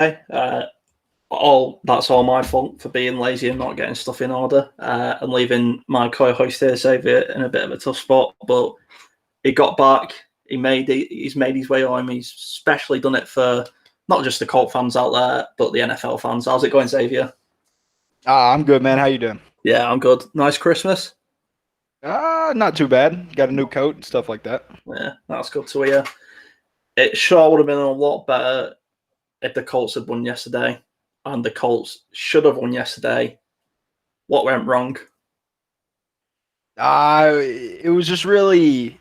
That's all my fault for being lazy and not getting stuff in order and leaving my co-host here, Xavier, in a bit of a tough spot. But he got back. He's made his way home. He's especially done it for not just the Colt fans out there, but the NFL fans. How's it going, Xavier? I'm good, man. How you doing? Yeah, I'm good. Nice Christmas? Not too bad. Got a new coat and stuff like that. Yeah, that's good to hear. It sure would have been a lot better if the Colts had won yesterday, and the Colts should have won yesterday. What went wrong? It was just really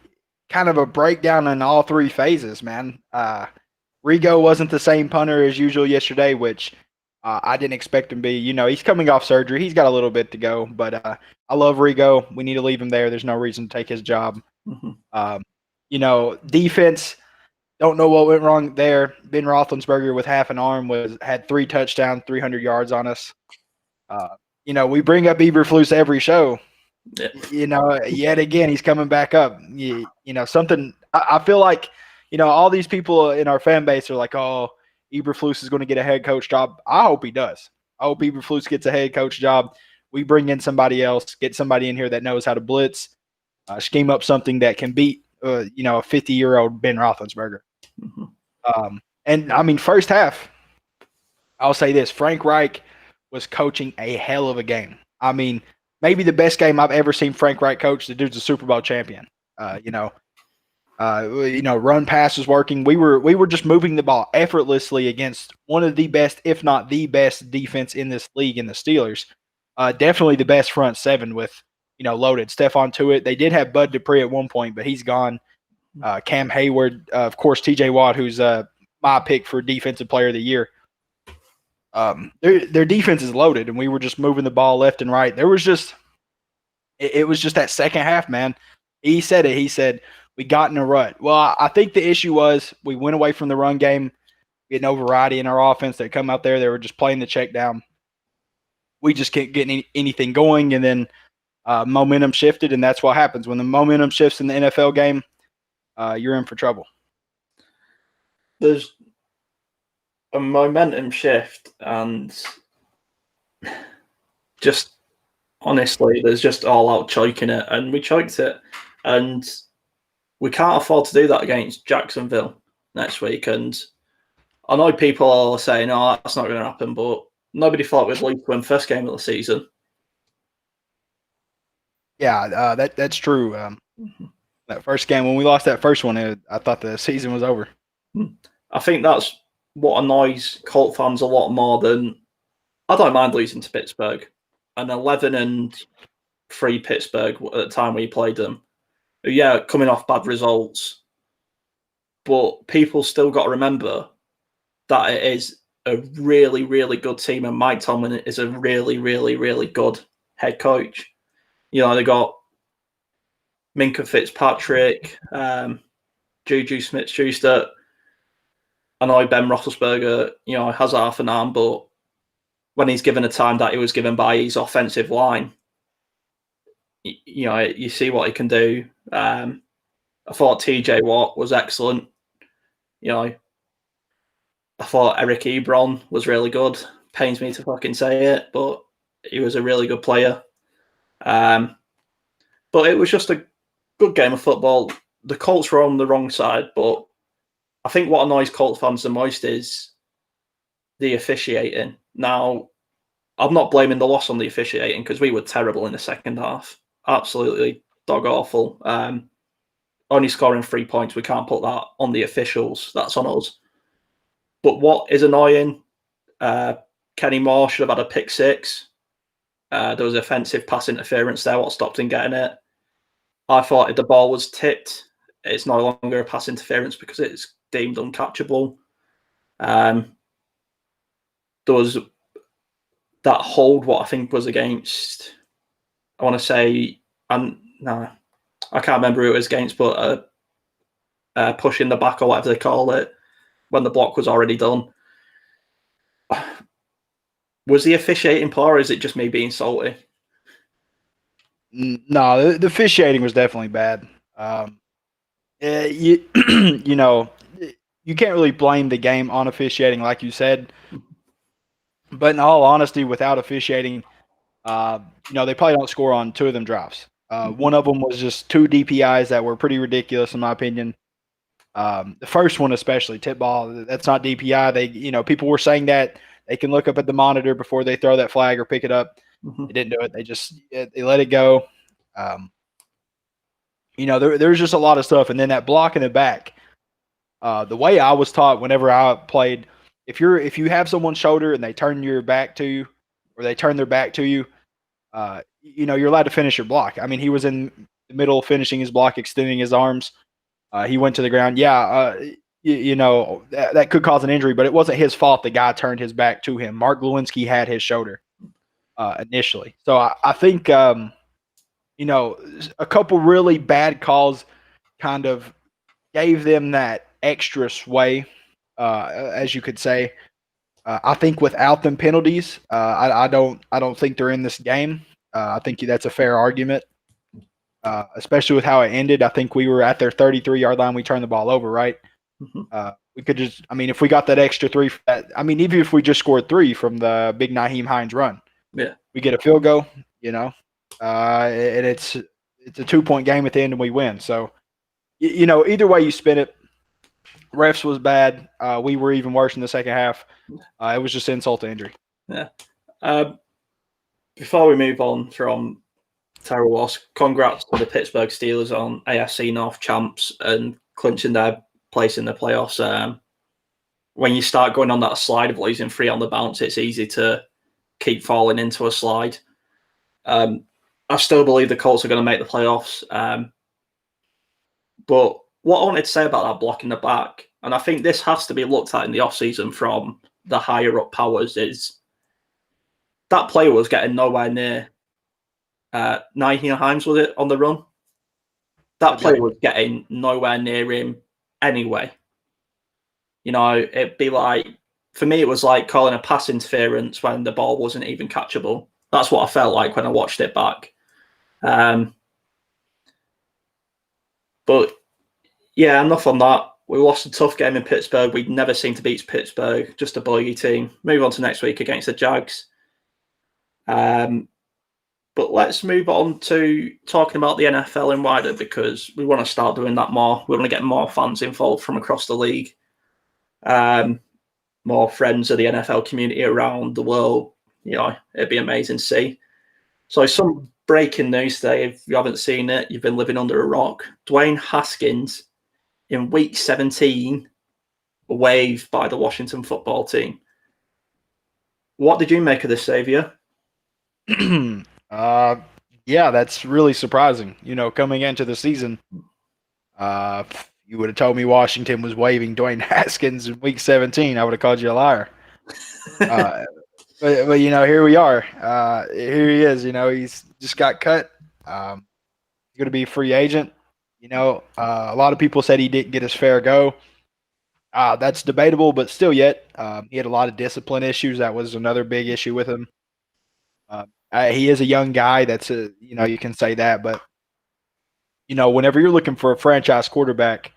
kind of a breakdown in all three phases, man. Rigo wasn't the same punter as usual yesterday, which I didn't expect him to be. You know, he's coming off surgery. He's got a little bit to go, but I love Rigo. We need to leave him there. There's no reason to take his job. Defense, don't know what went wrong there. Ben Roethlisberger with half an arm had 3 touchdowns, 300 yards on us. We bring up Eberflus every show. Yeah. Yet again, he's coming back up. Something I feel like, all these people in our fan base are like, oh, Eberflus is going to get a head coach job. I hope he does. I hope Eberflus gets a head coach job. We bring in somebody else, get somebody in here that knows how to blitz, scheme up something that can beat, a 50-year-old Ben Roethlisberger. First half, I'll say this: Frank Reich was coaching a hell of a game. Maybe the best game I've ever seen Frank Reich coach. The dude's a Super Bowl champion. Run pass was working. We were just moving the ball effortlessly against one of the best, if not the best, defense in this league in the Steelers. Definitely the best front seven with, loaded. Stephon Tuitt. They did have Bud Dupree at one point, but he's gone. Cam Hayward, of course, TJ Watt, who's my pick for Defensive Player of the Year. Their defense is loaded, and we were just moving the ball left and right. It was just that second half, man. He said it. He said, we got in a rut. Well, I think the issue was we went away from the run game, getting no variety in our offense. They come out there, they were just playing the check down. We just can't get anything going, and then momentum shifted, and that's what happens. When the momentum shifts in the NFL game, you're in for trouble. There's a momentum shift, and just honestly, there's just all out choking it, and we choked it, and we can't afford to do that against Jacksonville next week. And I know people are saying, "Oh, that's not going to happen," but nobody thought we'd lose win first game of the season. Yeah, that's true. That first game, when we lost that first one, I thought the season was over. I think that's what annoys Colt fans a lot more than I don't mind losing to Pittsburgh. An 11-3 Pittsburgh at the time we played them. Yeah, coming off bad results. But people still got to remember that it is a really, really good team, and Mike Tomlin is a really, really, really good head coach. They got Minkah Fitzpatrick, Juju Smith-Schuster. I know Ben Roethlisberger, has half an arm, but when he's given a time that he was given by his offensive line, you see what he can do. I thought TJ Watt was excellent. I thought Eric Ebron was really good. Pains me to fucking say it, but he was a really good player. But it was just a good game of football. The Colts were on the wrong side, but I think what annoys Colts fans the most is the officiating. Now, I'm not blaming the loss on the officiating because we were terrible in the second half. Absolutely dog awful. Only scoring 3 points, we can't put that on the officials. That's on us. But what is annoying, Kenny Moore should have had a pick six. There was offensive pass interference there. What stopped him getting it? I thought if the ball was tipped, it's no longer a pass interference because it's deemed uncatchable. There was that hold, what I think was against, I want to say, I can't remember who it was against, but push in the back or whatever they call it, when the block was already done. Was the officiating poor, or is it just me being salty? No, the officiating was definitely bad. You you can't really blame the game on officiating, like you said. But in all honesty, without officiating, they probably don't score on 2 of them drives. One of them was just 2 DPIs that were pretty ridiculous, in my opinion. The first one, especially tip ball, that's not DPI. People were saying that they can look up at the monitor before they throw that flag or pick it up. They didn't do it. They let it go. There's just a lot of stuff. And then that block in the back, the way I was taught whenever I played, if you have someone's shoulder and they turn your back to you, or they turn their back to you, you're allowed to finish your block. I mean, he was in the middle finishing his block, extending his arms. He went to the ground. That could cause an injury, but it wasn't his fault. The guy turned his back to him. Mark Lewinsky had his shoulder initially. So I think, a couple really bad calls kind of gave them that extra sway, as you could say. I think without them penalties, I don't think they're in this game. I think that's a fair argument. Especially with how it ended. I think we were at their 33-yard line. We turned the ball over, right? We could just, if we got that extra 3, even if we just scored 3 from the big Nyheim Hines run, we get a field goal, and it's a 2-point game at the end and we win. So, either way you spin it, refs was bad. We were even worse in the second half. It was just insult to injury. Yeah. Before we move on from terrible loss, congrats to the Pittsburgh Steelers on AFC North champs and clinching their place in the playoffs. When you start going on that slide of losing 3 on the bounce, it's easy to keep falling into a slide. I still believe the Colts are going to make the playoffs. But what I wanted to say about that block in the back, and I think this has to be looked at in the offseason from the higher up powers, is that player was getting nowhere near Nyheim Hines, was it, on the run? That player was getting nowhere near him anyway. It'd be like, for me, it was like calling a pass interference when the ball wasn't even catchable. That's what I felt like when I watched it back. But yeah, enough on that. We lost a tough game in Pittsburgh. We'd never seemed to beat Pittsburgh, just a bogey team. Move on to next week against the Jags. But let's move on to talking about the NFL and wider, because we want to start doing that more. We want to get more fans involved from across the league, more friends of the NFL community around the world. It'd be amazing to see. So some breaking news today. If you haven't seen it, you've been living under a rock. Dwayne Haskins, in week 17, waived by the Washington football team. What did you make of this, Xavier? Yeah, that's really surprising. Coming into the season, you would have told me Washington was waiving Dwayne Haskins in week 17. I would have called you a liar. But here we are. Here he is. He's just got cut. He's going to be a free agent. A lot of people said he didn't get his fair go. That's debatable, but still yet. He had a lot of discipline issues. That was another big issue with him. He is a young guy. You can say that, but whenever you're looking for a franchise quarterback,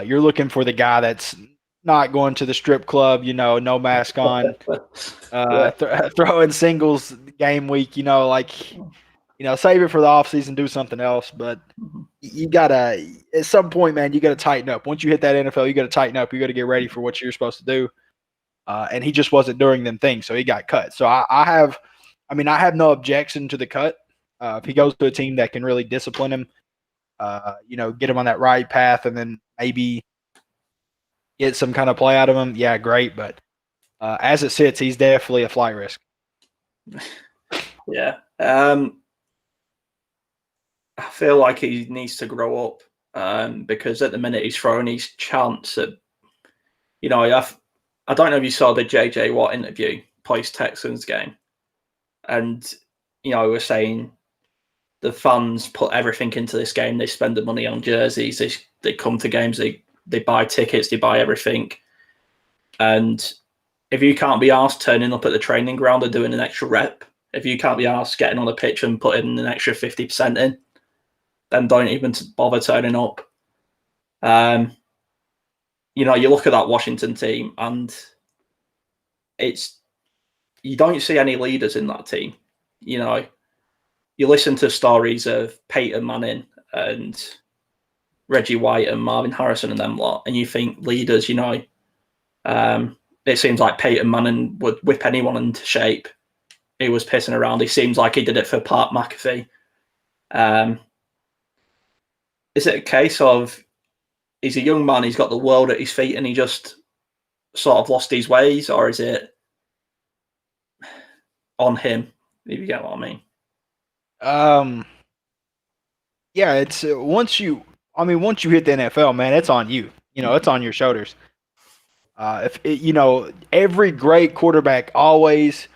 you're looking for the guy that's not going to the strip club, no mask on, throwing singles game week, save it for the offseason, do something else. But you gotta, at some point, man, you gotta tighten up. Once you hit that NFL, you gotta tighten up. You gotta get ready for what you're supposed to do. And he just wasn't doing them things, so he got cut. So I have no objection to the cut. If he goes to a team that can really discipline him, get him on that right path, and then maybe get some kind of play out of him, yeah, great. But as it sits, he's definitely a flight risk. Yeah. I feel like he needs to grow up because at the minute he's throwing his chance at, I don't know if you saw the J.J. Watt interview post-Texans game. And, we're saying the fans put everything into this game. They spend the money on jerseys. They come to games. They buy tickets. They buy everything. And if you can't be asked turning up at the training ground and doing an extra rep, if you can't be asked getting on the pitch and putting an extra 50% in, then don't even bother turning up. you look at that Washington team and you don't see any leaders in that team. You listen to stories of Peyton Manning and Reggie White and Marvin Harrison and them lot, and you think leaders, it seems like Peyton Manning would whip anyone into shape. He was pissing around. He seems like he did it for Pat McAfee. Is it a case of he's a young man, he's got the world at his feet, and he just sort of lost his ways, or is it on him, if you get what I mean? Yeah, it's once you hit the NFL, man, it's on you. It's on your shoulders. Every great quarterback always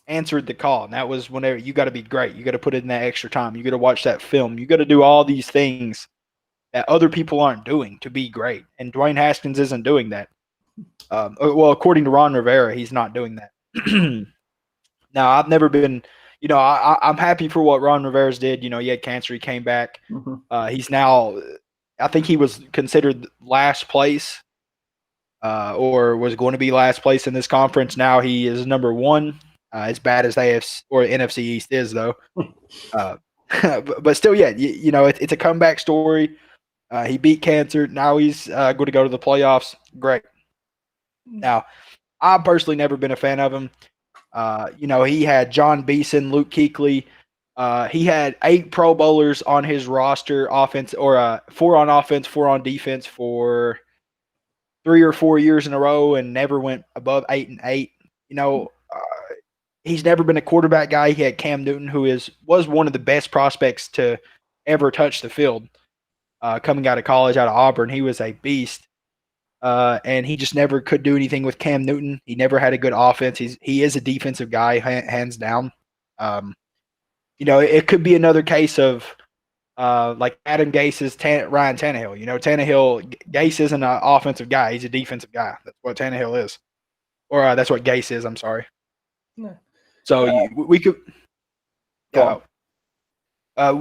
answered the call, and that was whenever you got to be great. You got to put in that extra time. You got to watch that film. You got to do all these things that other people aren't doing to be great. And Dwayne Haskins isn't doing that. Well, according to Ron Rivera, he's not doing that. Now, I've never been, I'm happy for what Ron Rivera's did. He had cancer. He came back. Mm-hmm. He's now, I think he was considered last place or was going to be last place in this conference. Now he is number one, as bad as AFC or NFC East is, though. But still, yeah, it's a comeback story. He beat cancer. Now he's going to go to the playoffs. Great. Now, I've personally never been a fan of him. He had John Beeson, Luke Kuechly. He had 8 Pro Bowlers on his roster, 4 on offense, 4 on defense for 3 or 4 years in a row, and never went above 8-8. He's never been a quarterback guy. He had Cam Newton, who was one of the best prospects to ever touch the field. Coming out of college, out of Auburn, he was a beast. And he just never could do anything with Cam Newton. He never had a good offense. He is a defensive guy, hands down. It could be another case of like Adam Gase's Ryan Tannehill. Gase isn't an offensive guy. He's a defensive guy. That's what Tannehill is. Or that's what Gase is, I'm sorry. Yeah. So we could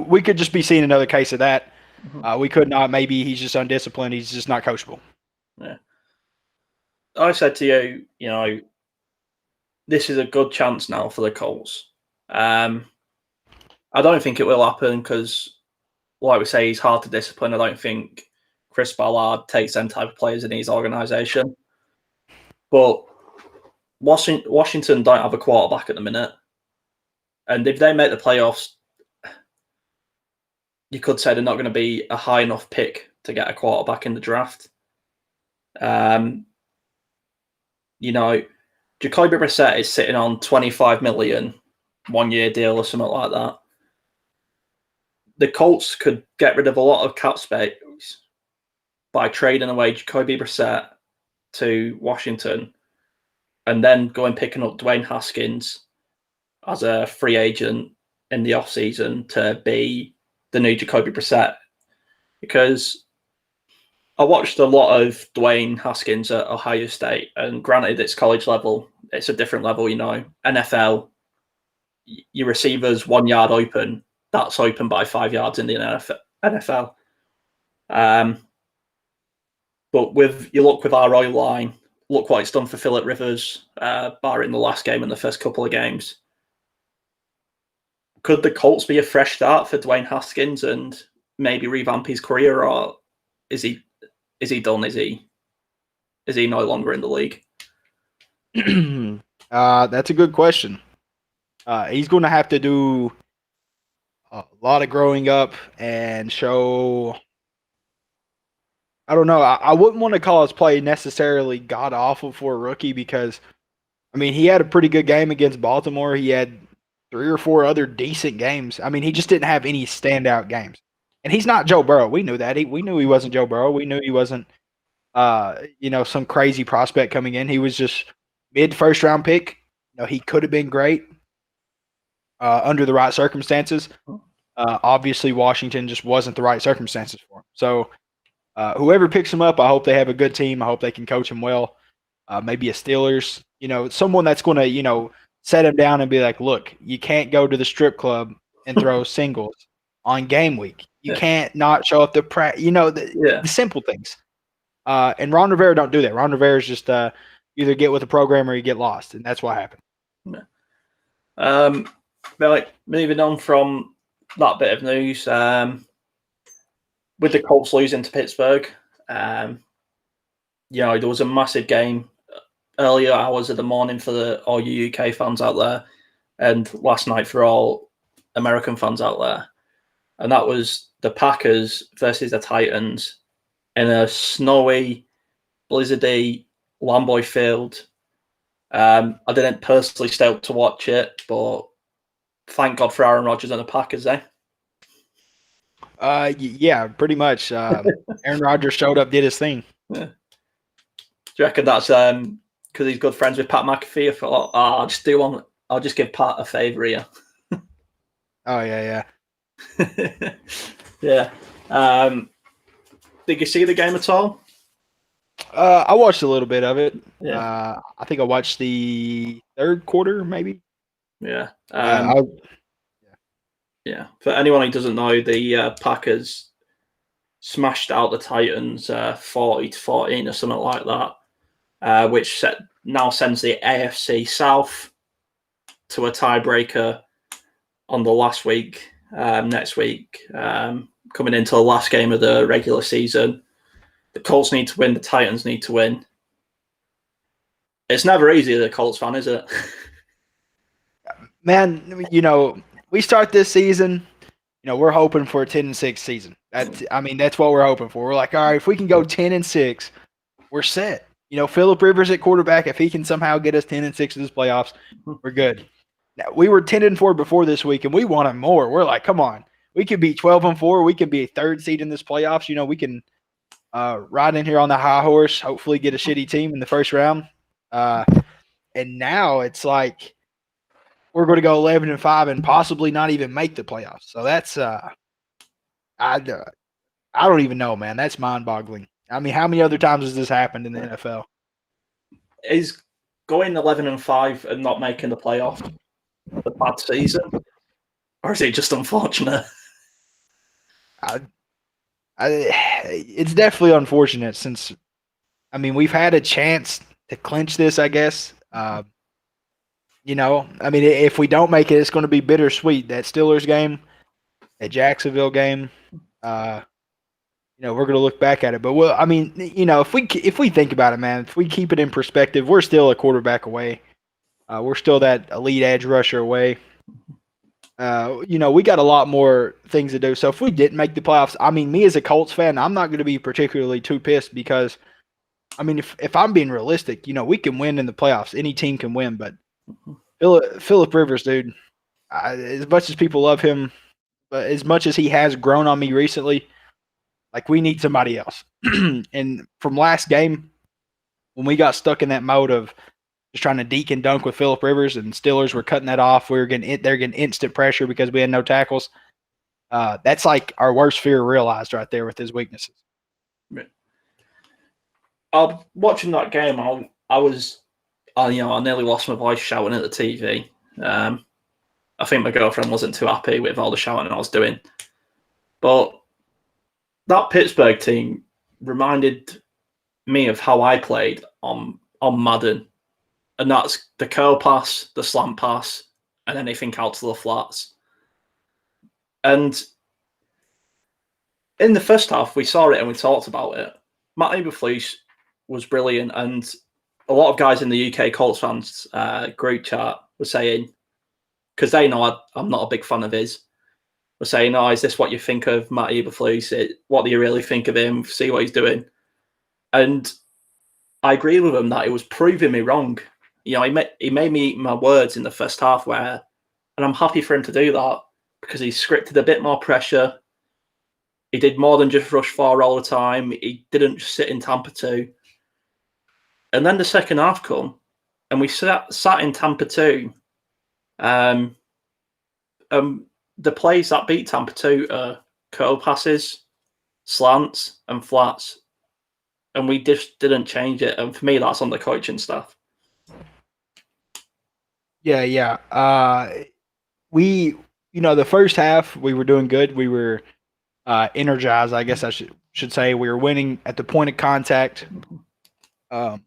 we could just be seeing another case of that. Mm-hmm. We could not. Maybe he's just undisciplined. He's just not coachable. Yeah. I said to you, this is a good chance now for the Colts. I don't think it will happen because, like we say, he's hard to discipline. I don't think Chris Ballard takes them type of players in his organization. But Washington don't have a quarterback at the minute. And if they make the playoffs, you could say they're not going to be a high enough pick to get a quarterback in the draft. Jacoby Brissett is sitting on $25 million, 1-year deal or something like that. The Colts could get rid of a lot of cap space by trading away Jacoby Brissett to Washington and then go and picking up Dwayne Haskins as a free agent in the offseason to be the new Jacoby Brissett. Because I watched a lot of Dwayne Haskins at Ohio State, and granted, it's college level. It's a different level, NFL, your receiver's 1 yard open. That's open by 5 yards in the NFL. But you look with our O-line, look what it's done for Phillip Rivers, barring the last game and the first couple of games. Could the Colts be a fresh start for Dwayne Haskins and maybe revamp his career, or is he done? Is he no longer in the league? That's a good question. He's going to have to do a lot of growing up and show. I don't know. I wouldn't want to call his play necessarily god awful for a rookie because, he had a pretty good game against Baltimore. He had 3 or 4 other decent games. He just didn't have any standout games. And he's not Joe Burrow. We knew that. We knew he wasn't Joe Burrow. We knew he wasn't, some crazy prospect coming in. He was just mid-first round pick. He could have been great under the right circumstances. Obviously, Washington just wasn't the right circumstances for him. So whoever picks him up, I hope they have a good team. I hope they can coach him well. Maybe a Steelers, someone that's going to, set him down and be like, look, you can't go to the strip club and throw singles on game week. You can't not show up to practice. The simple things. And Ron Rivera don't do that. Ron Rivera is just either get with the program or you get lost, and that's what happened. But moving on from that bit of news, with the Colts losing to Pittsburgh, there was a massive game earlier hours of the morning for all you UK fans out there, and last night for all American fans out there. And that was the Packers versus the Titans in a snowy, blizzardy Lambeau Field. I didn't personally stay up to watch it, but thank God for Aaron Rodgers and the Packers, eh? Yeah, pretty much. Aaron Rodgers showed up, did his thing. Yeah. Do you reckon that's because he's good friends with Pat McAfee? I thought, I'll just give Pat a favour here. Oh yeah. Yeah. Did you see the game at all? I watched a little bit of it. Yeah. I think I watched the third quarter, maybe. Yeah. Yeah. For anyone who doesn't know, the Packers smashed out the Titans 40-14 or something like that, which now sends the AFC South to a tiebreaker on the last week, next week, coming into the last game of the regular season. The Colts need to win. The Titans need to win. It's never easy as a Colts fan, is it? Man, we start this season, we're hoping for a 10-6 season. That's what we're hoping for. We're like, all right, if we can go 10-6, we're set. Phillip Rivers at quarterback, if he can somehow get us 10-6 to this playoffs, we're good. Now, we were 10-4 before this week, and we wanted more. We're like, come on. We could be 12-4. We could be a third seed in this playoffs. We can ride in here on the high horse, hopefully get a shitty team in the first round. And now it's like we're going to go 11-5 and possibly not even make the playoffs. So that's I don't even know, man. That's mind-boggling. I mean, how many other times has this happened in the NFL? Is going 11-5 and not making the playoff a bad season, or is it just unfortunate? It's definitely unfortunate since, we've had a chance to clinch this, I guess. If we don't make it, it's going to be bittersweet. That Steelers game, that Jacksonville game, we're going to look back at it. But if we think about it, man, if we keep it in perspective, we're still a quarterback away. We're still that elite edge rusher away. We got a lot more things to do. So if we didn't make the playoffs, me as a Colts fan, I'm not going to be particularly too pissed because, if I'm being realistic, we can win in the playoffs. Any team can win, but Phillip Rivers, dude, as much as people love him, but as much as he has grown on me recently, like we need somebody else. And from last game, when we got stuck in that mode of just trying to deke and dunk with Phillip Rivers, and Steelers were cutting that off. They're getting instant pressure because we had no tackles. That's like our worst fear realized right there with his weaknesses. Watching that game, I nearly lost my voice shouting at the TV. I think my girlfriend wasn't too happy with all the shouting I was doing. But that Pittsburgh team reminded me of how I played on Madden. And that's the curl pass, the slant pass, and anything out to the flats. And in the first half, we saw it and we talked about it. Matt Eberflus was brilliant, and a lot of guys in the UK Colts fans group chat were saying, because they know I'm not a big fan of his, were saying, "Oh, is this what you think of Matt Eberflus? What do you really think of him? See what he's doing." And I agree with him that it was proving me wrong. He made me eat my words in the first half, and I'm happy for him to do that because he scripted a bit more pressure. He did more than just rush 4 all the time. He didn't just sit in Tampa 2. And then the second half come, and we sat in Tampa 2. The plays that beat Tampa 2 are curl passes, slants, and flats. And we just didn't change it. And for me, that's on the coaching staff. Yeah. The first half, we were doing good. We were energized, I guess should say. We were winning at the point of contact. We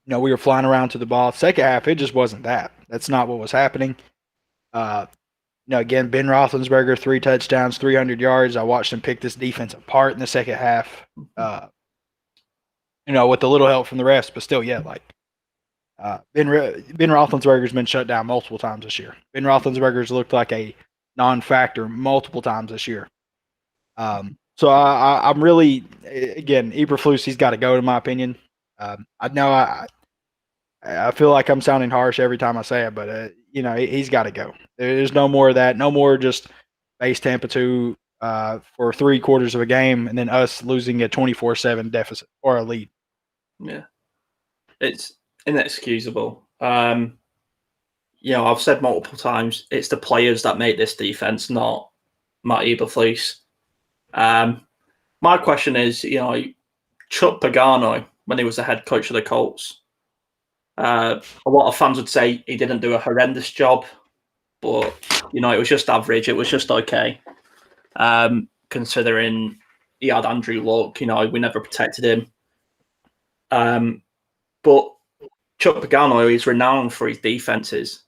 were flying around to the ball. Second half, it just wasn't that. That's not what was happening. Again, Ben Roethlisberger, 3 touchdowns, 300 yards. I watched him pick this defense apart in the second half. With a little help from the refs, but still, Ben Roethlisberger's been shut down multiple times this year. Ben Roethlisberger's looked like a non-factor multiple times this year. So I'm really, again, Eberflus, he's got to go, in my opinion. I feel like I'm sounding harsh every time I say it, but he's got to go. There's no more of that. No more just base Tampa 2 for 3/4 of a game, and then us losing a 24-7 deficit or a lead. Yeah, it's inexcusable. I've said multiple times, it's the players that make this defense, not Matt Eberflus. My question is, Chuck Pagano, when he was the head coach of the Colts, a lot of fans would say he didn't do a horrendous job, but it was just average. It was just okay, considering he had Andrew Luck. We never protected him. But Chuck Pagano is renowned for his defenses.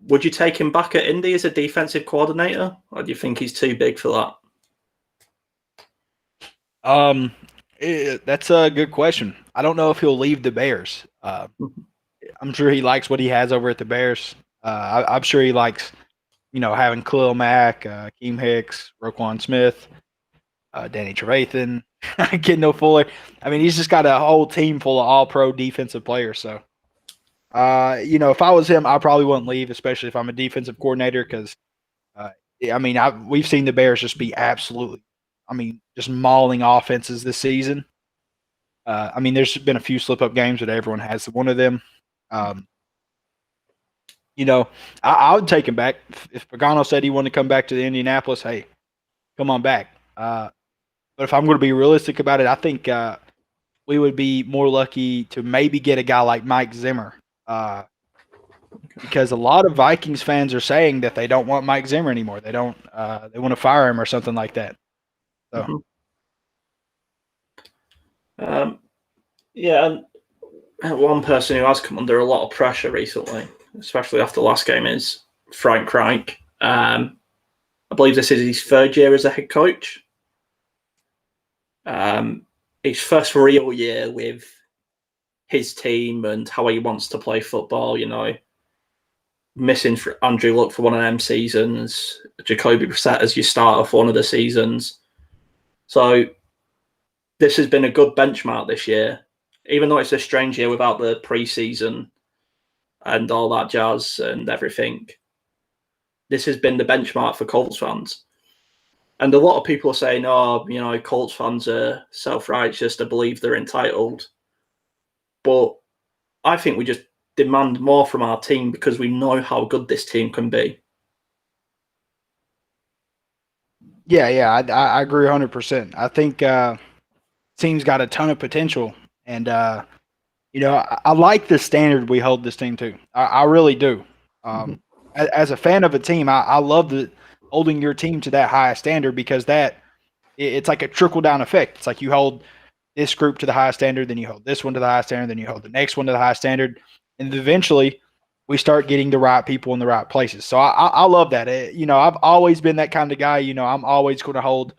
Would you take him back at Indy as a defensive coordinator, or do you think he's too big for that? That's a good question. I don't know if he'll leave the Bears. I'm sure he likes what he has over at the Bears. I'm sure he likes, having Khalil Mack, Akeem Hicks, Roquan Smith, Danny Trevathan, Kendall Fuller. I mean, he's just got a whole team full of all-pro defensive players. So, if I was him, I probably wouldn't leave, especially if I'm a defensive coordinator, because, we've seen the Bears just be absolutely, just mauling offenses this season. There's been a few slip-up games, but everyone has one of them. I would take him back. If Pagano said he wanted to come back to Indianapolis, hey, come on back. But if I'm going to be realistic about it, I think we would be more lucky to maybe get a guy like Mike Zimmer, because a lot of Vikings fans are saying that they don't want Mike Zimmer anymore. They don't. They want to fire him or something like that. So. And one person who has come under a lot of pressure recently, especially after the last game, is Frank Reich. I believe this is his 3rd year as a head coach. His first real year with his team and how he wants to play football, missing Andrew Luck for one of them seasons, Jacoby Brissett as your starter for one of the seasons. So this has been a good benchmark this year, even though it's a strange year without the preseason and all that jazz and everything. This has been the benchmark for Colts fans. And a lot of people are saying, Colts fans are self-righteous to believe they're entitled. But I think we just demand more from our team because we know how good this team can be. Yeah, I agree 100%. I think team's got a ton of potential, and I like the standard we hold this team to. I really do. As a fan of a team, I love holding your team to that high standard, because it's like a trickle down effect. It's like you hold this group to the high standard, then you hold this one to the high standard, then you hold the next one to the high standard, and eventually we start getting the right people in the right places. So I love that. I've always been that kind of guy. I'm always going to hold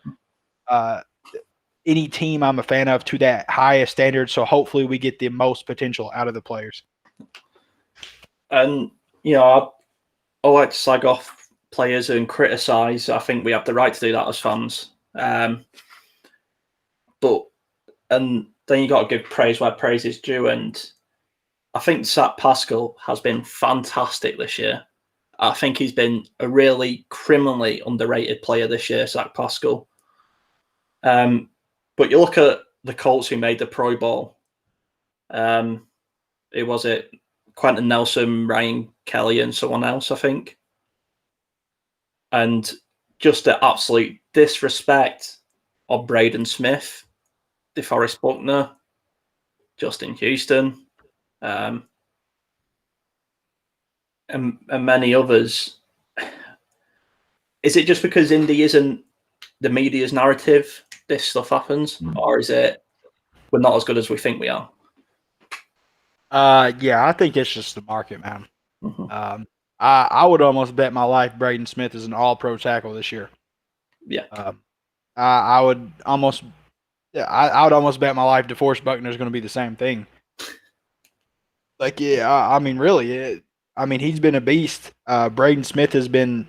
any team I'm a fan of to that highest standard. So hopefully we get the most potential out of the players. And, I like to slag off players and criticize. I think we have the right to do that as fans. And then you got to give praise where praise is due. And I think Zach Pascal has been fantastic this year. I think he's been a really criminally underrated player this year, Zach Pascal. But you look at the Colts who made the Pro Bowl. Was it Quentin Nelson, Ryan Kelly, and someone else, I think. And just the absolute disrespect of Braden Smith, DeForest Buckner, Justin Houston, and many others. is it just because Indy isn't the media's narrative this stuff happens, or is it we're not as good as we think we are? Yeah, I think it's just the market, man. Mm-hmm. I would almost bet my life Braden Smith is an all-pro tackle this year. Yeah. I would almost bet my life DeForest Buckner is going to be the same thing. Like, yeah, I mean, really, he's been a beast. Braden Smith has been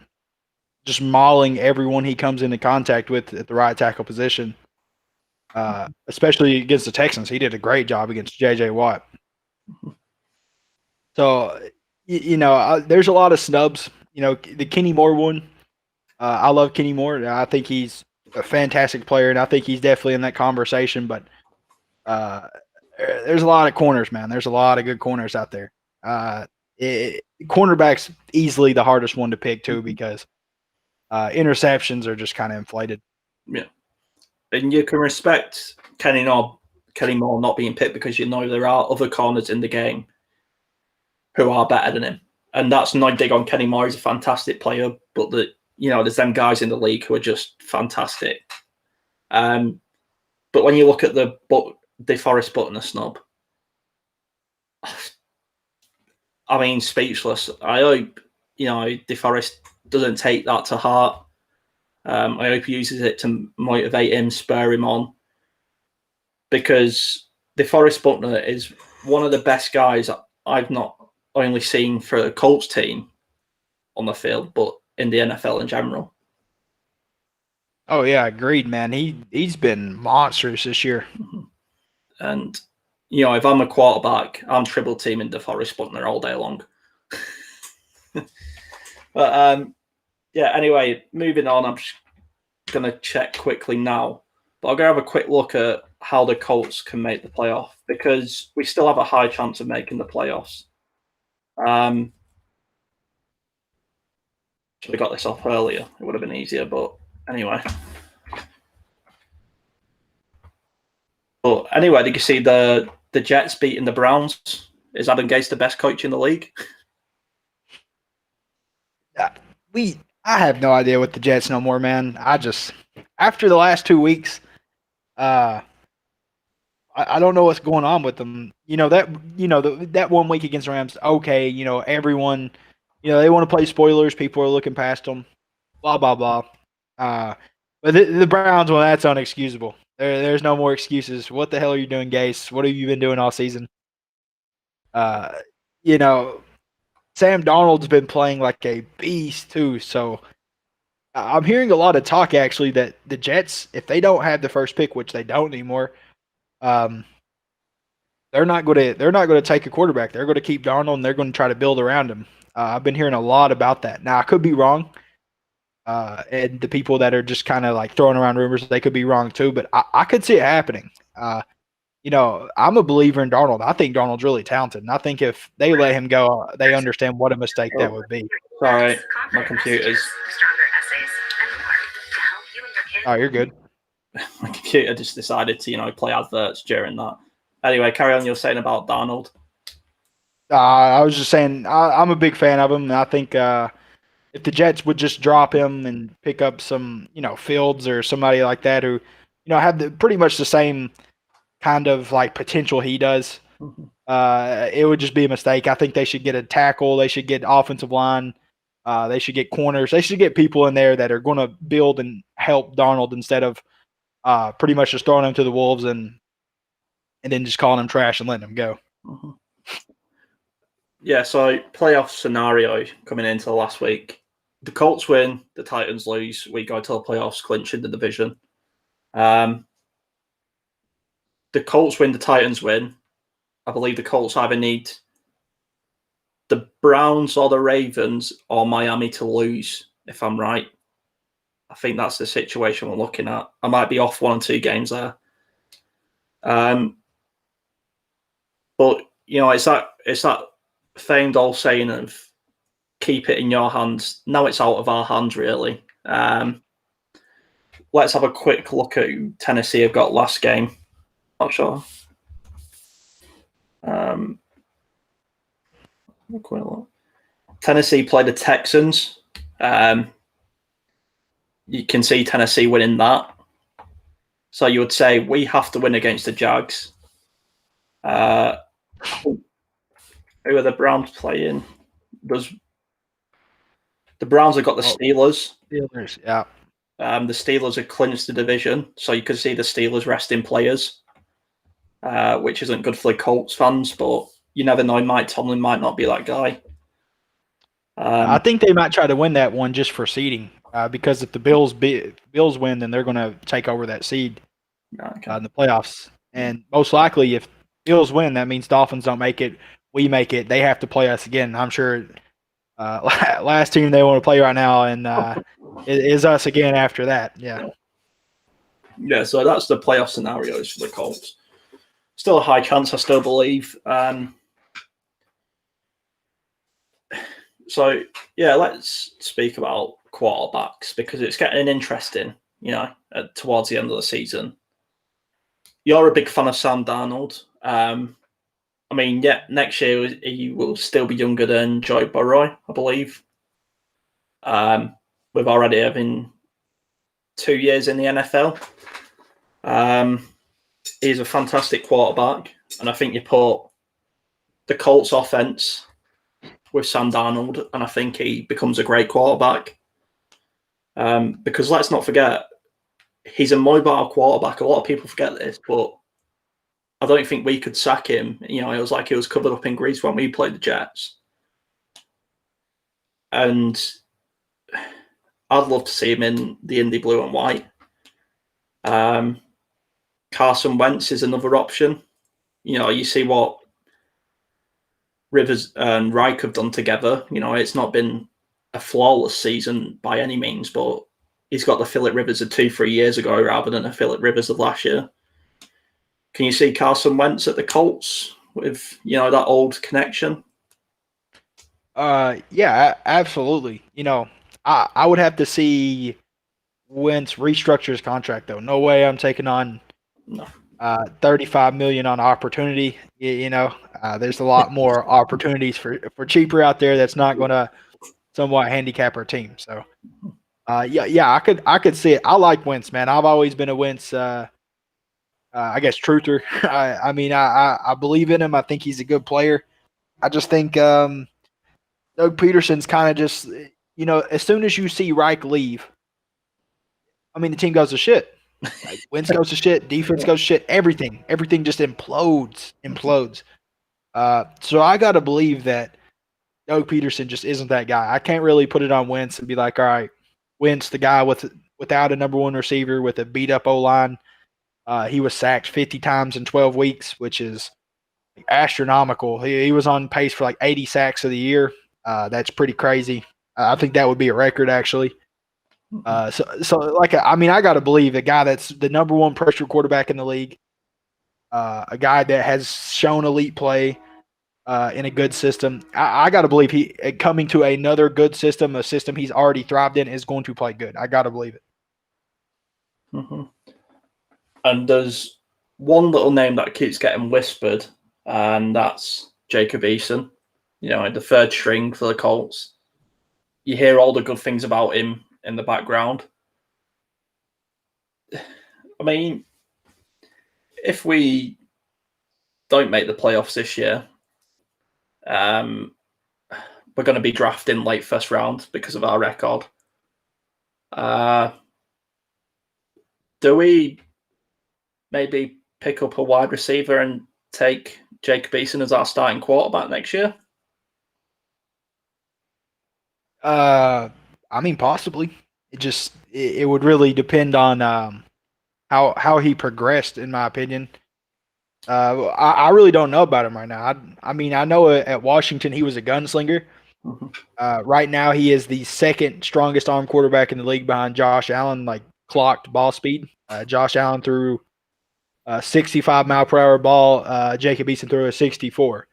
just mauling everyone he comes into contact with at the right tackle position. Especially against the Texans, he did a great job against J.J. Watt. So, there's a lot of snubs. The Kenny Moore one. I love Kenny Moore. I think he's a fantastic player, and I think he's definitely in that conversation. But there's a lot of corners, man. There's a lot of good corners out there. Cornerback's easily the hardest one to pick too because interceptions are just kind of inflated. Yeah, and you can respect Kenny Moore not being picked because there are other corners in the game who are better than him, and that's not dig on Kenny Moore. He's a fantastic player, but there's them guys in the league who are just fantastic. But when you look at the DeForest Buckner snub, I mean, speechless. I hope DeForest doesn't take that to heart. I hope he uses it to motivate him, spur him on, because DeForest Buckner is one of the best guys I've not only seen for the Colts team on the field, but in the NFL in general. Oh yeah, agreed, man. He's been monstrous this year. Mm-hmm. And if I'm a quarterback, I'm triple teaming DeForest Buckner all day long. But yeah. Anyway, moving on. I'm just gonna check quickly now, but I'm gonna have a quick look at how the Colts can make the playoff because we still have a high chance of making the playoffs. Should have got this off earlier. It would have been easier, but anyway. But anyway, did you see the Jets beating the Browns? Is Adam Gase the best coach in the league? I have no idea with the Jets no more, man. After the last 2 weeks, I don't know what's going on with them. That 1 week against the Rams, okay, everyone, they want to play spoilers. People are looking past them, blah, blah, blah. But the Browns, well, that's unexcusable. There's no more excuses. What the hell are you doing, Gase? What have you been doing all season? Sam Darnold's been playing like a beast too. So I'm hearing a lot of talk actually that the Jets, if they don't have the first pick, which they don't anymore, they're not going to take a quarterback. They're going to keep Darnold and they're going to try to build around him. I've been hearing a lot about that. Now I could be wrong. And the people that are just kind of like throwing around rumors, they could be wrong too, but I could see it happening. I'm a believer in Darnold. I think Darnold's really talented, and I think if they let him go, they understand what a mistake that would be. Sorry, my computer's. Oh, you're good. My computer just decided to, play adverts during that. Anyway, carry on. You're saying about Darnold. I was just saying I'm a big fan of him, and I think if the Jets would just drop him and pick up some, Fields or somebody like that who, have pretty much the same kind of like potential he does, it would just be a mistake. I think they should get a tackle. They should get offensive line. They should get corners. They should get people in there that are going to build and help Darnold instead of pretty much just throwing him to the wolves and then just calling him trash and letting him go. Mm-hmm. Yeah, so playoff scenario coming into the last week. The Colts win, the Titans lose. We go to the playoffs, clinching the division. The Colts win, the Titans win. I believe the Colts either need the Browns or the Ravens or Miami to lose, if I'm right. I think that's the situation we're looking at. I might be off 1 or 2 games there. But it's that famed old saying of keep it in your hands. Now it's out of our hands, really. Let's have a quick look at who Tennessee have got last game. Not sure. Tennessee played the Texans. you can see Tennessee winning that. So you would say we have to win against the Jags. Who are the Browns playing? The Browns have got the Steelers. Steelers, yeah. The Steelers have clinched the division, so you could see the Steelers resting players, which isn't good for the Colts fans, but you never know. Mike Tomlin might not be that guy. I think they might try to win that one just for seeding, because if the Bills win, then they're going to take over that seed in the playoffs. And most likely, if Bills win, that means Dolphins don't make it. We make it. They have to play us again. I'm sure last team they want to play right now, and it is us again after that. Yeah. Yeah, so that's the playoff scenarios for the Colts. Still a high chance, I still believe. So, yeah, let's speak about quarterbacks because it's getting interesting, towards the end of the season. You're a big fan of Sam Darnold. Next year he will still be younger than Joe Burrow, I believe. With already having 2 years in the NFL. He's a fantastic quarterback, and I think you put the Colts offense with Sam Darnold, and I think he becomes a great quarterback. Because let's not forget, he's a mobile quarterback. A lot of people forget this, but I don't think we could sack him. It was like he was covered up in grease when we played the Jets. And I'd love to see him in the Indy blue and white. Carson Wentz is another option. You see what Rivers and Reich have done together. It's not been a flawless season by any means, but he's got the Phillip Rivers of 2-3 years ago rather than a Phillip Rivers of last year. Can you see Carson Wentz at the Colts with, that old connection? Yeah, absolutely. I would have to see Wentz restructure his contract, though. No way I'm taking on $35 million on opportunity. There's a lot more opportunities for cheaper out there. That's not going to somewhat handicap our team. So, I could see it. I like Wentz, man. I've always been a Wentz, I guess, truther. I believe in him. I think he's a good player. I just think Doug Peterson's kind of just, as soon as you see Reich leave, the team goes to shit. Like, Wentz goes to shit, defense goes to shit, everything just implodes. So I got to believe that Doug Peterson just isn't that guy. I can't really put it on Wentz and be like, all right, Wentz, the guy without a number one receiver with a beat up O-line. He was sacked 50 times in 12 weeks, which is astronomical. He was on pace for like 80 sacks of the year. That's pretty crazy. I think that would be a record, actually. I got to believe a guy that's the number one pressure quarterback in the league, a guy that has shown elite play in a good system. I got to believe he coming to another good system, a system he's already thrived in, is going to play good. I got to believe it. Mm-hmm. And there's one little name that keeps getting whispered, and that's Jacob Eason, the third string for the Colts. You hear all the good things about him in the background. If we don't make the playoffs this year, we're going to be drafting late first round because of our record. Do we maybe pick up a wide receiver and take Jacob Eason as our starting quarterback next year? Possibly. It would really depend on how he progressed, in my opinion. I really don't know about him right now. I know at Washington he was a gunslinger. Mm-hmm. Right now he is the second strongest arm quarterback in the league behind Josh Allen, like clocked ball speed. Josh Allen threw a 65-mile-per-hour ball. Jacob Eason threw a 64.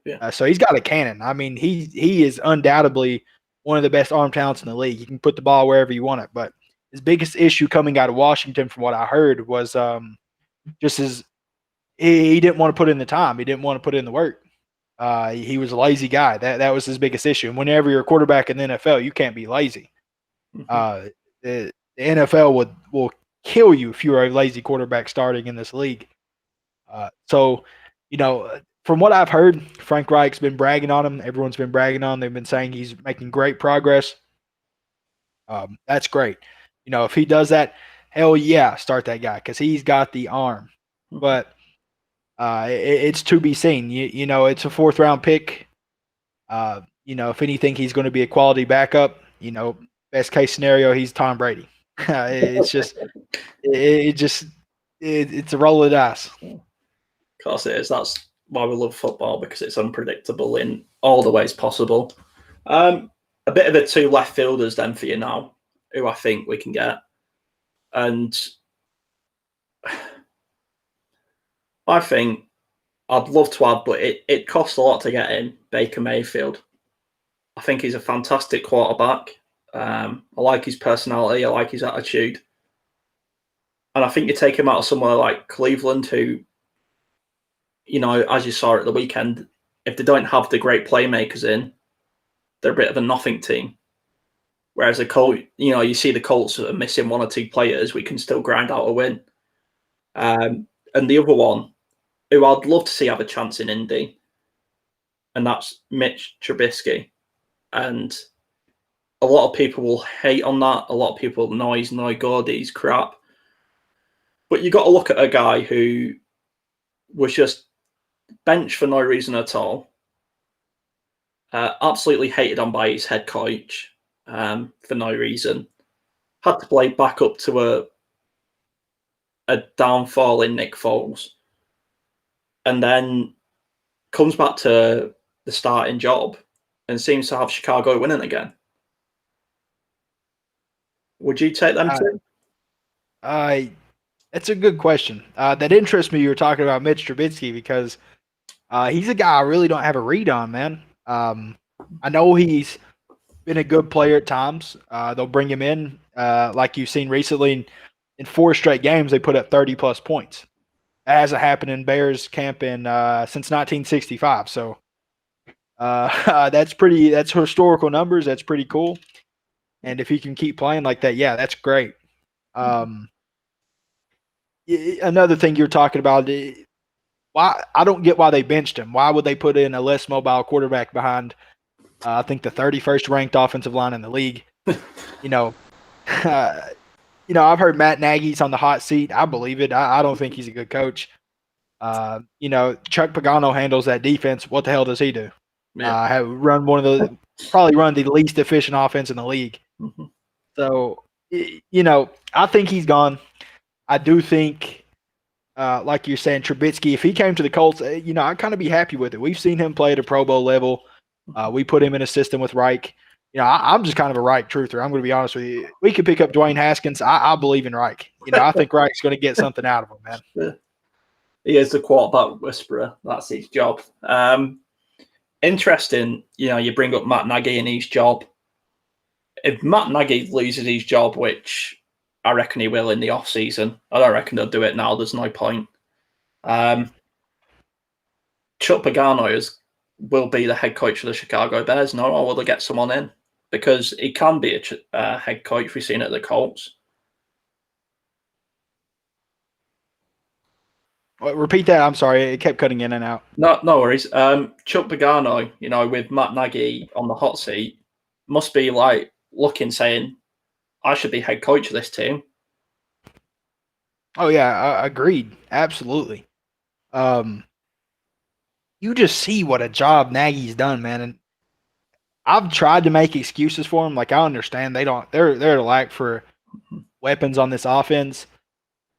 Yeah. So he's got a cannon. He is undoubtedly one of the best arm talents in the league. You can put the ball wherever you want it. But his biggest issue coming out of Washington, from what I heard, was he didn't want to put in the time. He didn't want to put in the work. He was a lazy guy. That was his biggest issue. And whenever you're a quarterback in the NFL, you can't be lazy. Mm-hmm. the NFL will kill you if you're a lazy quarterback starting in this league. So, from what I've heard, Frank Reich's been bragging on him. Everyone's been bragging on him. They've been saying he's making great progress. That's great. If he does that, hell yeah, start that guy because he's got the arm. But it's to be seen. It's a 4th-round pick. If anything, he's going to be a quality backup. Best case scenario, he's Tom Brady. It's just, it's a roll of the dice. Of course it is. That's why we love football, because it's unpredictable in all the ways possible. A bit of the 2 left fielders then for you now, who I think we can get. And I think I'd love to add, but it costs a lot to get in, Baker Mayfield. I think he's a fantastic quarterback. I like his personality. I like his attitude. And I think you take him out of somewhere like Cleveland, who, as you saw at the weekend, if they don't have the great playmakers in, they're a bit of a nothing team. Whereas a Colt, you see the Colts are missing 1 or 2 players, we can still grind out a win. And the other one, who I'd love to see have a chance in Indy, and that's Mitch Trubisky. And a lot of people will hate on that. A lot of people know he's no good, he's crap. But you got to look at a guy who was just benched for no reason at all. Absolutely hated on by his head coach for no reason. Had to play back up to a downfall in Nick Foles. And then comes back to the starting job and seems to have Chicago winning again. Would you take them too? That's a good question. That interests me. You were talking about Mitch Trubisky because he's a guy I really don't have a read on, man. I know he's been a good player at times. They'll bring him in, like you've seen recently. In 4 straight games, they put up 30-plus points. That hasn't happened in Bears camp since 1965. So that's historical numbers. That's pretty cool. And if he can keep playing like that, yeah, that's great. Another thing you're talking about, why I don't get why they benched him. Why would they put in a less mobile quarterback behind, I think, the 31st ranked offensive line in the league? I've heard Matt Nagy's on the hot seat. I believe it. I don't think he's a good coach. Chuck Pagano handles that defense. What the hell does he do? Yeah. Probably run the least efficient offense in the league. Mm-hmm. So, I think he's gone. I do think, like you're saying, Trubisky, if he came to the Colts, I'd kind of be happy with it. We've seen him play at a Pro Bowl level. We put him in a system with Reich. I'm just kind of a Reich truther. I'm going to be honest with you. We could pick up Dwayne Haskins. I believe in Reich. I think Reich's going to get something out of him, man. Yeah. He is the quarterback whisperer. That's his job. Interesting, you bring up Matt Nagy and his job. If Matt Nagy loses his job, which I reckon he will in the off-season, I don't reckon they'll do it now. There's no point. Chuck Pagano will be the head coach of the Chicago Bears. No, or will they get someone in? Because he can be a head coach. We've seen it at the Colts. Repeat that. I'm sorry. It kept cutting in and out. No worries. Chuck Pagano, with Matt Nagy on the hot seat, must be like looking, saying, I should be head coach of this team. Oh, yeah. Agreed. Absolutely. You just see what a job Nagy's done, man. And I've tried to make excuses for him. Like, I understand they're at a lack for weapons on this offense.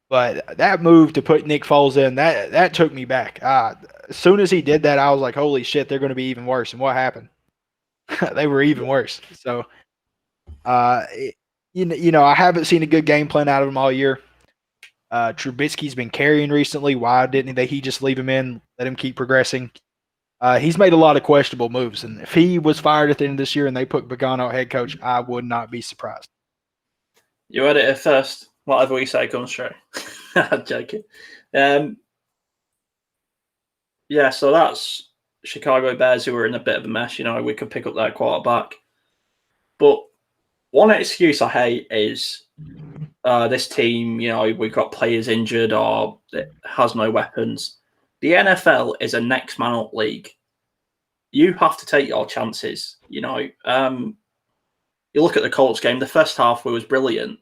But that move to put Nick Foles in, that took me back. As soon as he did that, I was like, holy shit, they're going to be even worse. And what happened? They were even worse. So, I haven't seen a good game plan out of him all year. Trubisky's been carrying recently. Why didn't he just leave him in, let him keep progressing? He's made a lot of questionable moves. And if he was fired at the end of this year and they put Pagano head coach, I would not be surprised. You heard it at first. Whatever we say comes true. I'm joking. So that's Chicago Bears, who are in a bit of a mess. We could pick up their quarterback. But one excuse I hate is this team, we've got players injured or it has no weapons. The NFL is a next man up league. You have to take your chances. You look at the Colts game. The first half was brilliant,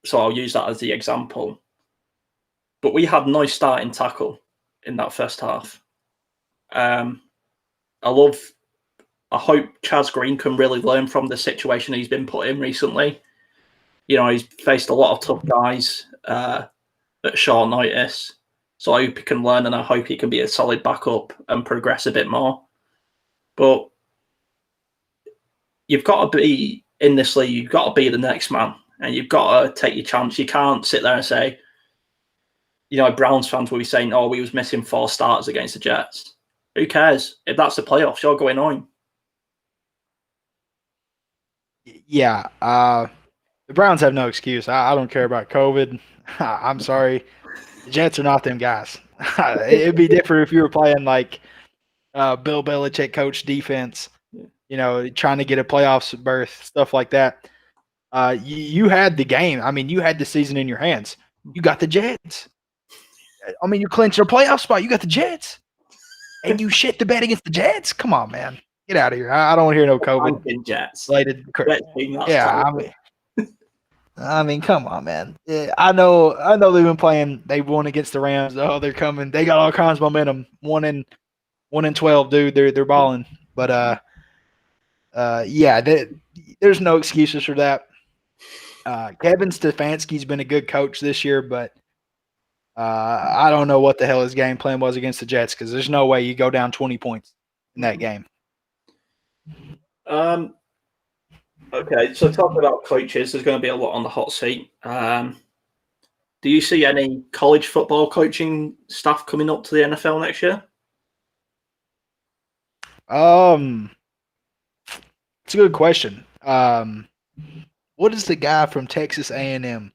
so I'll use that as the example. But we had no starting tackle in that first half. I hope Chaz Green can really learn from the situation he's been put in recently. He's faced a lot of tough guys at short notice. So I hope he can learn, and I hope he can be a solid backup and progress a bit more. But you've got to be in this league. You've got to be the next man, and you've got to take your chance. You can't sit there and say, Browns fans will be saying, "Oh, we was missing 4 starters against the Jets." Who cares? If that's the playoffs, you're going on. Yeah, the Browns have no excuse. I don't care about COVID. I'm sorry. The Jets are not them guys. It'd be different if you were playing like Bill Belichick coach defense, trying to get a playoffs berth, stuff like that. You had the game. I mean, you had the season in your hands. You got the Jets. I mean, you clinched a playoff spot. You got the Jets. And you shit the bed against the Jets? Come on, man. Get out of here. I don't want to hear no COVID. Jets. Yeah, I mean, come on, man. Yeah, I know they've been playing. They won against the Rams. Oh, they're coming. They got all kinds of momentum. 1-12, dude. They're balling. But yeah, there's no excuses for that. Kevin Stefanski's been a good coach this year, but I don't know what the hell his game plan was against the Jets, because there's no way you go down 20 points in that game. Okay, so talking about coaches, there's going to be a lot on the hot seat. Do you see any college football coaching staff coming up to the NFL next year? It's a good question. What is the guy from Texas A&M?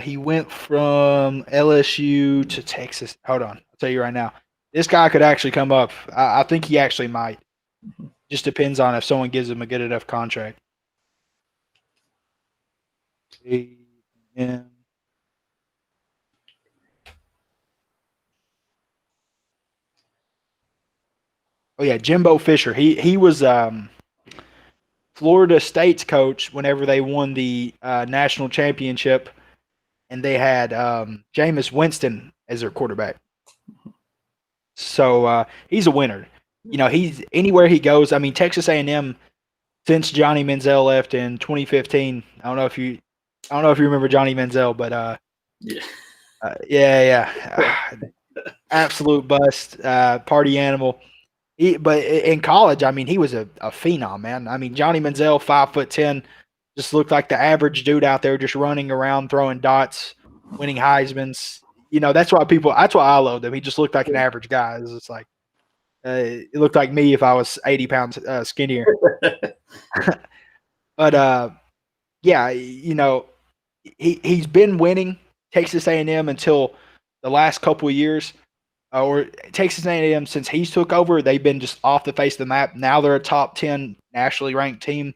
He went from LSU to Texas. Hold on, I'll tell you right now. This guy could actually come up. I think he actually might. Just depends on if someone gives him a good enough contract. A&M. Oh yeah, Jimbo Fisher. He was Florida State's coach whenever they won the national championship, and they had Jameis Winston as their quarterback. So he's a winner. He's anywhere he goes. I mean, Texas A&M, since Johnny Manziel left in 2015. I don't know if you remember Johnny Manziel, but yeah. Absolute bust, party animal. But in college, I mean, he was a phenom, man. I mean, Johnny Manziel, 5'10", just looked like the average dude out there, just running around, throwing dots, winning Heisman's. That's why I loved him. He just looked like an average guy. It was just like, it looked like me if I was 80 pounds skinnier. But yeah, he's been winning Texas A&M until the last couple of years. Or Texas A&M, since he's took over, they've been just off the face of the map. Now they're a top 10 nationally ranked team.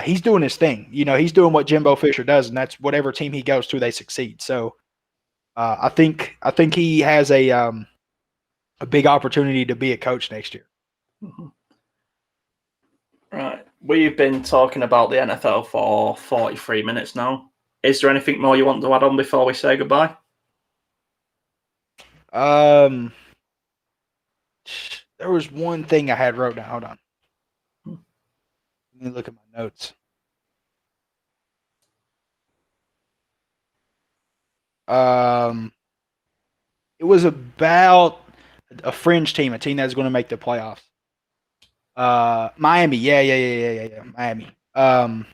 He's doing his thing. He's doing what Jimbo Fisher does, and that's whatever team he goes to, they succeed. So I think he has a big opportunity to be a coach next year. Mm-hmm. Right. We've been talking about the NFL for 43 minutes now. Is there anything more you want to add on before we say goodbye? There was one thing I had wrote down. Hold on. Let me look at my notes. It was about a fringe team, a team that's going to make the playoffs. Miami. Yeah. Miami. I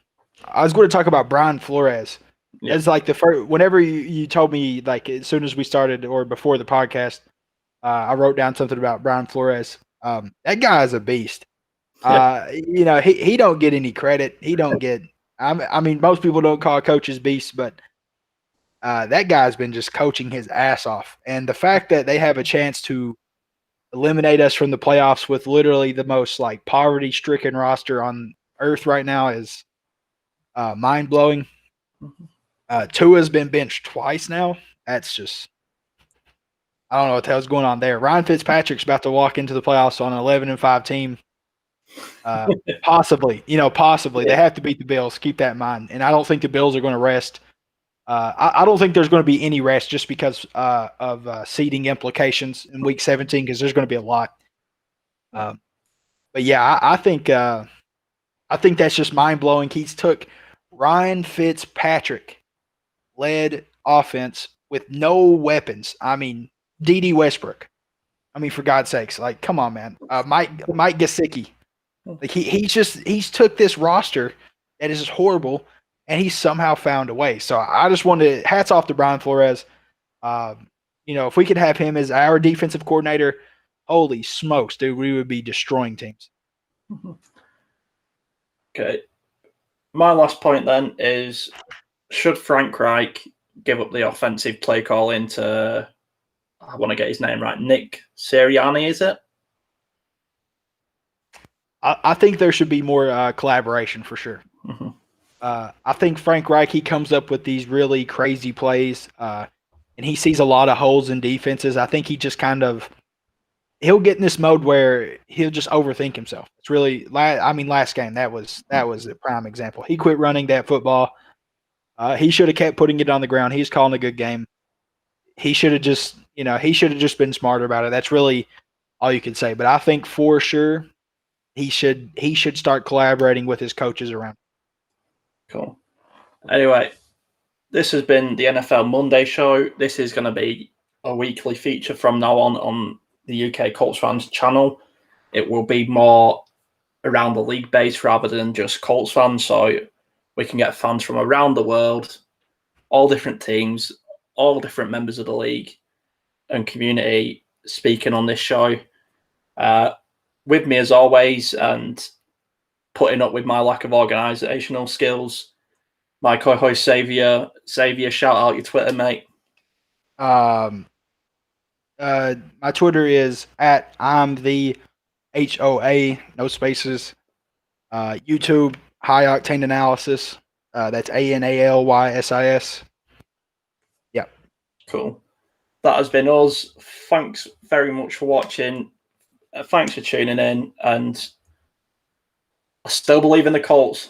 was going to talk about Brian Flores. Yeah. It's like the first, whenever you told me, like as soon as we started or before the podcast, I wrote down something about Brian Flores. That guy is a beast. Yeah. He don't get any credit. He don't get. I mean, most people don't call coaches beasts, but that guy's been just coaching his ass off. And the fact that they have a chance to eliminate us from the playoffs with literally the most like poverty-stricken roster on earth right now is mind blowing. Tua's been benched twice now. That's just, I don't know what the hell's going on there. Ryan Fitzpatrick's about to walk into the playoffs on an 11-5 team. Possibly. They have to beat the Bills. Keep that in mind. And I don't think the Bills are going to rest. I don't think there's going to be any rest just because of seeding implications in Week 17 because there's going to be a lot. But yeah, I think that's just mind blowing. He's took Ryan Fitzpatrick led offense with no weapons. I mean, D.D. Westbrook. I mean, for God's sakes, like, come on, man. Mike Gesicki. Like he's took this roster that is horrible, and he's somehow found a way. So I just wanted hats off to Brian Flores. If we could have him as our defensive coordinator, holy smokes, dude, we would be destroying teams. Okay. My last point then is, should Frank Reich give up the offensive play calling to, I want to get his name right, Nick Sirianni, is it? I think there should be more collaboration for sure. Mm-hmm. I think Frank Reich, he comes up with these really crazy plays, and he sees a lot of holes in defenses. I think he just he'll get in this mode where he'll just overthink himself. It's really, last game, that was a prime example. He quit running that football. He should have kept putting it on the ground. He's calling a good game. He should have just been smarter about it. That's really all you can say. But I think for sure he should start collaborating with his coaches around. Cool. Anyway, this has been the NFL Monday show. This is going to be a weekly feature from now on the UK Colts fans channel. It will be more around the league base rather than just Colts fans. So we can get fans from around the world, all different teams, all different members of the league and community speaking on this show. With me as always, and putting up with my lack of organizational skills, my co-host Xavier. Xavier, shout out your Twitter, mate. My Twitter is at I'm the HOA, no spaces. YouTube, High Octane Analysis. That's ANALYSIS. Yep. Cool. That has been us. Thanks very much for watching. Thanks for tuning in. And I still believe in the Colts.